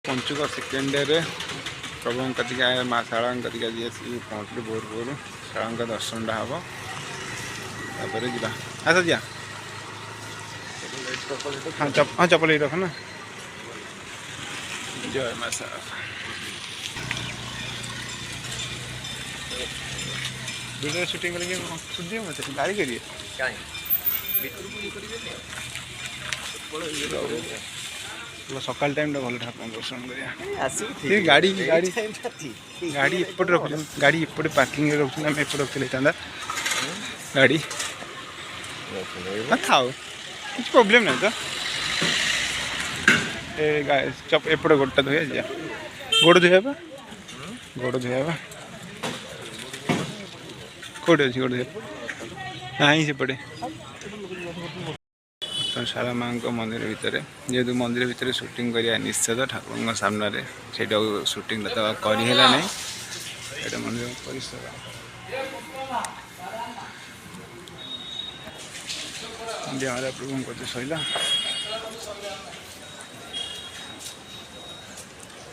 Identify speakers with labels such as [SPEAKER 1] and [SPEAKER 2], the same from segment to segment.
[SPEAKER 1] पंचुक second day प्रभु कतिक माँ शाला कतिक आज पहुँचलु भोर भोर शाला दर्शन हम तापर जा आस जा हाँ हाँ चपल रख ना जय माँ शाला वीडियो शूटिंग करके मत गाड़ी करिए सकाल टाइम भल ठाकुर दर्शन कर गाड़ी गाड़ी गाड़ी एपटे रख गाड़ी एपटे पार्किंग रखुन आम एपटे रखते गाड़ी था कुछ प्रोब्लेम ना तो एपटे गोटा धोया जा गोड़ धोया गोड़ धोया कौटे अच्छी गोड़ धोया ना सेपटे शाला माँ मंदिर भितर जेहेतु मंदिर भितर शूटिंग करिया निश्चित ठाकुर सामने से शूटिंग तो करहला ना ये मंदिर परिसर जहाँ प्रभु को सैला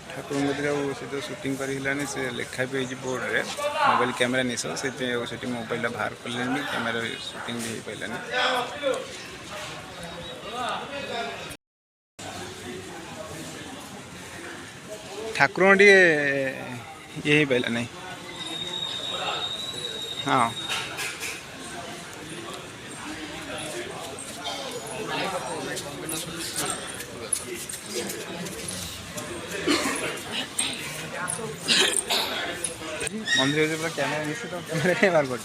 [SPEAKER 1] ठाकुर से तो शूटिंग करहलानी से लिखा भी है बोर्ड रे मोबाइल कैमेरा निश से मोबाइल बाहर कले कैमेरा शूटिंग भी हो पारानी ठाकुर टे ये ही पाला नहीं हाँ मंदिर पूरा कैमेरा निश्चित तो कैमेरा कहीं बाहर कर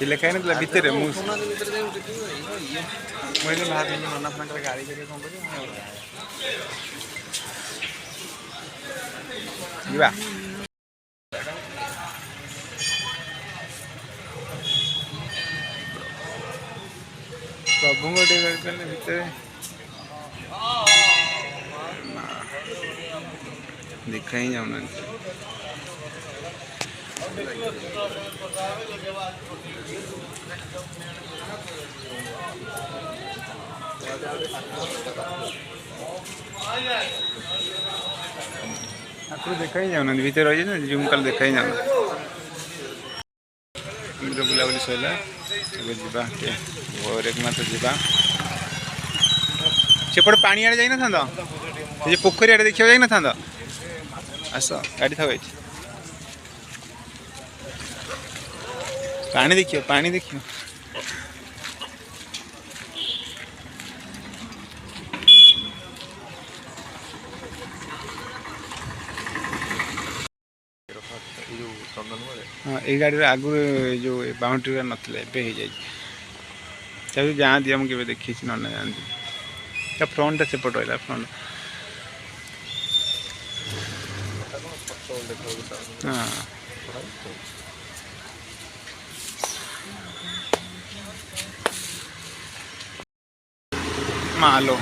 [SPEAKER 1] लिखा है ना भितर मुझे बाहर मना फना गाड़ी कर प्रभु भितर देखा ही जाऊना ठाकुर देखा ही जाऊना भीतर रही ना जूम कल देखा ही जाऊना बुलाबुली सैला जा गोरेखनाथ जा सेपटे पानी आड़े जाइन था पोखरी आड़े देखा जाइन था आस गाड़ी था पानी देखियो पानी देखियो हाँ ये गाड़ी आगु जो बाउंड्री नाला एवं जाती आम के देखी ना जाती फ्रंट सेपट रहा फ्रंट हाँ मालो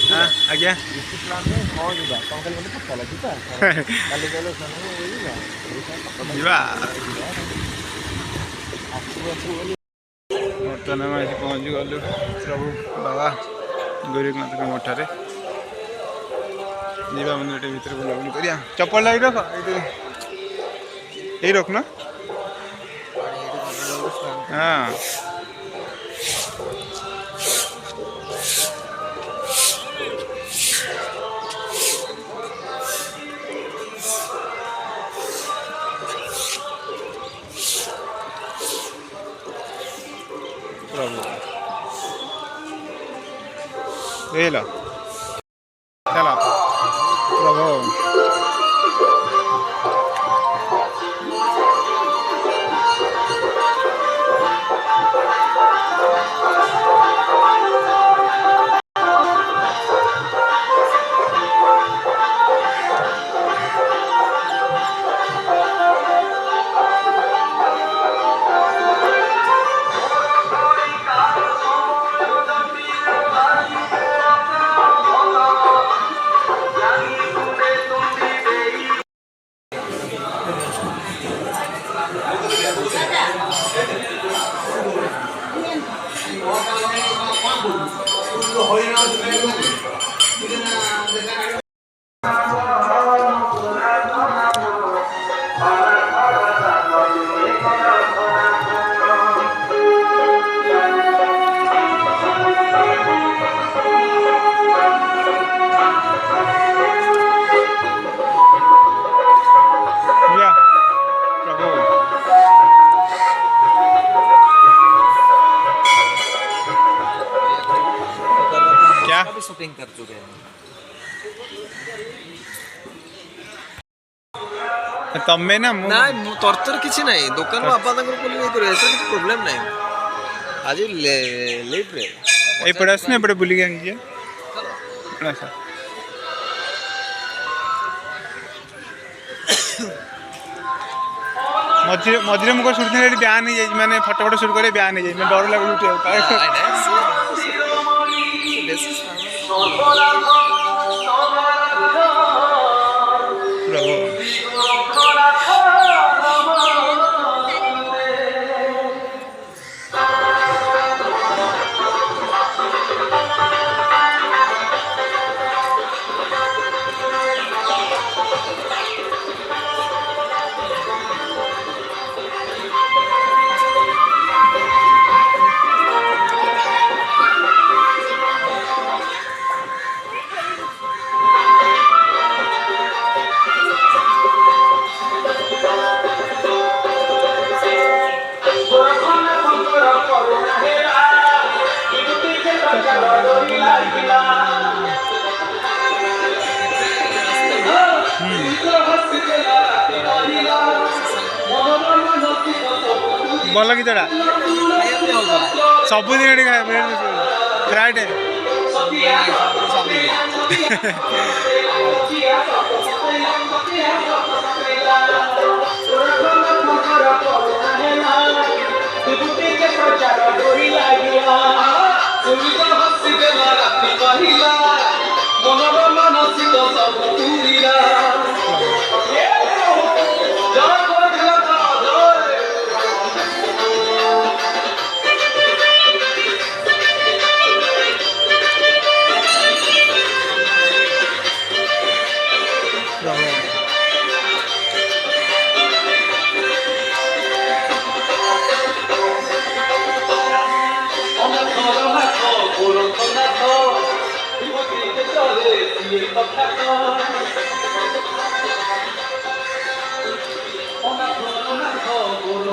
[SPEAKER 1] हाँ आज्ञा बर्तमान आम पहुँची गलु प्रभु बाबा गोरखनाथ मठारे जीवा मंदिर भर बुलाबुली करिया चप्पल लाई रख ये रख ना हाँ प्रभु ये लो चलो प्रभु
[SPEAKER 2] शूटिंग कर चुके हैं।
[SPEAKER 1] तमें ना
[SPEAKER 2] ना तरतर किसी नहीं दुकान बापा तंगर बोली नहीं करे ऐसा कुछ प्रॉब्लम नहीं आज लेट रे
[SPEAKER 1] ए पड़े आसने पड़े बुली गए जी अच्छा मझे मझे मुझे शूट थी ब्यान नहीं जाए मैंने फटो फटो शूट करे ब्यान नहीं जाए मैं डर लगे भल गीतटा सबुदिन फ्राइडे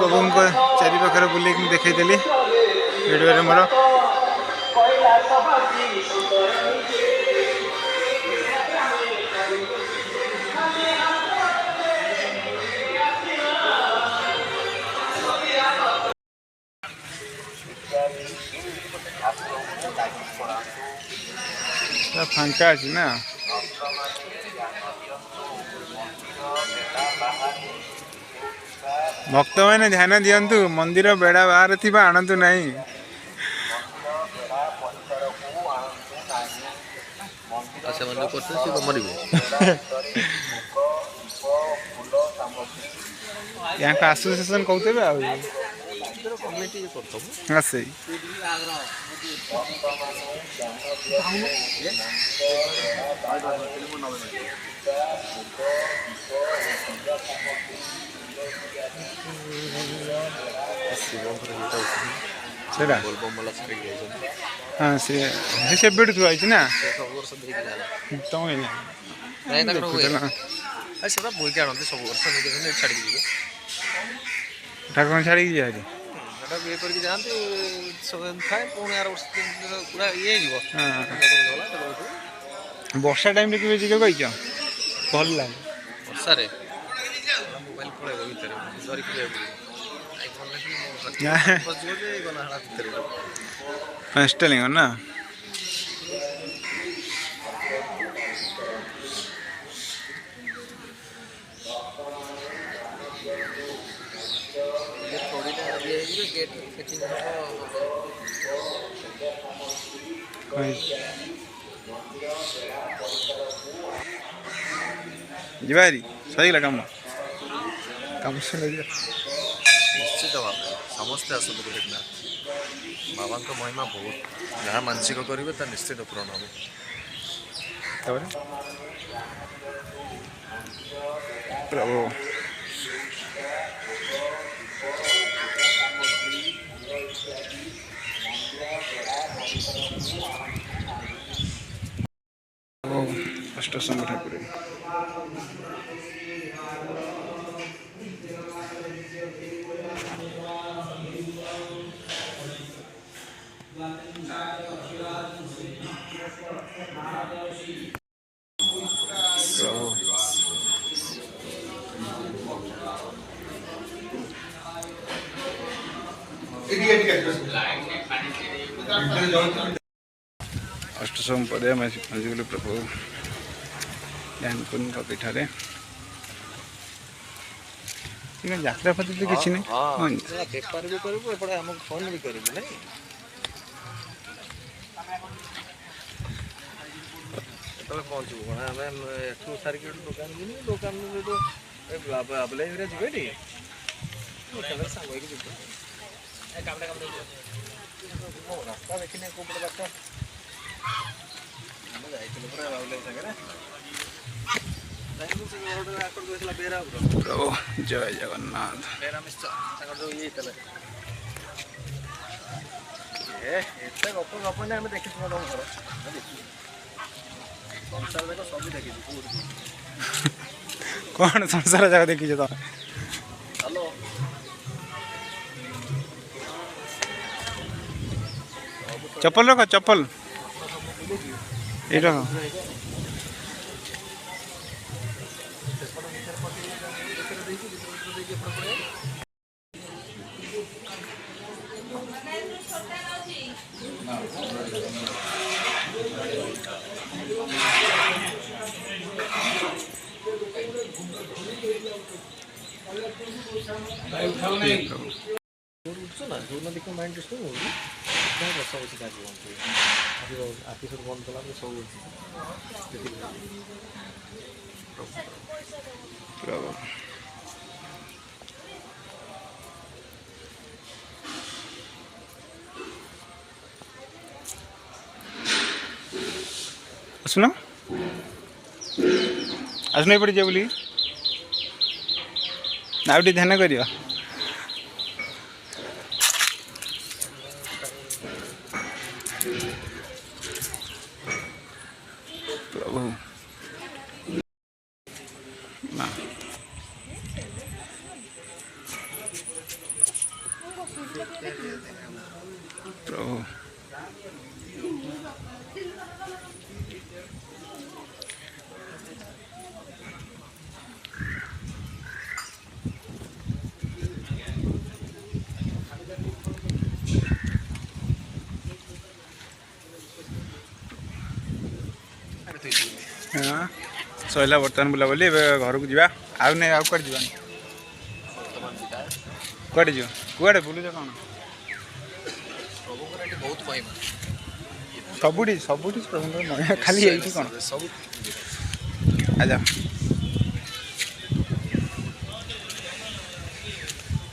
[SPEAKER 1] प्रभु को चारि पाखे बुले देखी वीडियो मोर फांका अच्छी ना भक्त मैंने ध्यान दिंतु मंदिर बेड़ा बाहर थी आणतु नहीं यहाँ का एसोसिएशन कहते हाँ से हाँ से बेड थुआई ना तुम ठाकुर छाड़ी जाए वर्षा टाइम रे के जी कही भल लगे
[SPEAKER 2] वर्षा रे मोबाइल पड़े भीतर धरिक
[SPEAKER 1] इंस्टॉलिंग ना जीवारी सही लगा काम
[SPEAKER 2] निश्चित भाव समस्ते आसतु गोरखनाथ बाबा महिमा बहुत जहाँ मानसिक करेंगे ता निश्चित पूरण हम
[SPEAKER 1] प्रभु अष्ट ठाकुर ଅଷ୍ଟସମ୍ପଦେ ଆମେ ଆସି ପହଞ୍ଚିଗଲୁ ପ୍ରଭୁ ଜ୍ଞାନକୁନ୍ଦଙ୍କ ପୀଠରେ। ଯାତ୍ରା ଫାତ୍ରା ତ କିଛି ନାହିଁ।
[SPEAKER 2] ବେପାର ବି କରିବୁ ଏପଟେ ଆମକୁ ଫୋନ୍ ବି କରିବୁ ନାଇଁ। କେତେବେଳେ ପହଞ୍ଚିବୁ କ'ଣ ଆମେ ଏଠୁ ସାରିକି ଗୋଟେ ଦୋକାନ ଯିବୁ ଦୋକାନରୁ ଆବଲାଇରେ ଯିବେ ଟି ସାଙ୍ଗ ହେଇକି ଯିବୁ। ରାସ୍ତା ଦେଖିନି କୋଉପଟେ ବାଟ ଆମେ ଯାଇଥିଲୁ ପୁରା ବାବୁଲାଇ ସାଙ୍ଗରେ
[SPEAKER 1] ପ୍ରଭୁ ଜୟ ଜଗନ୍ନାଥ।
[SPEAKER 2] ଏତେ ଗପ ଗପ ନା ଆମେ ଦେଖିଛୁ ତମ ଘର ସଂସାର ଯାକ ସବୁ ଦେଖିଛୁ।
[SPEAKER 1] କ'ଣ ସଂସାର ଯାକ ଦେଖିଛ ତମେ?
[SPEAKER 2] ହ୍ୟାଲୋ
[SPEAKER 1] ଚପଲ ରଖ ଚପଲ ଏଇଟା
[SPEAKER 2] ନା ଯୋଉଦିନ ଦେଖିବ ମାଇଣ୍ଡ ଡିଷ୍ଟର୍ବ ହେଉଛି ବସା ବସି କାର୍ଯ୍ୟ ଆଖି ସବୁ ବନ୍ଦ କଲା ପରେ ସବୁ
[SPEAKER 1] ଆସୁନ ଆସୁନ ଏପଟେ ଯିବ ବୋଲି ଆଉ ଟିକେ ଧ୍ୟାନ କରିବା। ପ୍ରଭୁ ନା ପ୍ରଭୁ ହଁ ସରିଲା ବର୍ତ୍ତମାନ ବୁଲାବୁଲି। ଏବେ ଘରକୁ ଯିବା। ଆଉ ନାଇଁ ଆଉ କୁଆଡ଼େ ଯିବାନି। କୁଆଡ଼େ ଯିବ କୁଆଡ଼େ ବୁଲୁଛ କ'ଣ?
[SPEAKER 2] ବହୁତ ମହିମା
[SPEAKER 1] ସବୁଠି ସବୁଠି ପ୍ରଭୁଙ୍କର ମହିମା ଖାଲି ଏଇଠି କ'ଣ
[SPEAKER 2] ସବୁ
[SPEAKER 1] ଆजा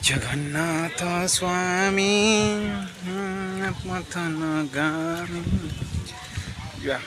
[SPEAKER 1] ଜଗନ୍ନାଥ ସ୍ୱାମୀ ପଥନ ଗାମୀ ଯିବା।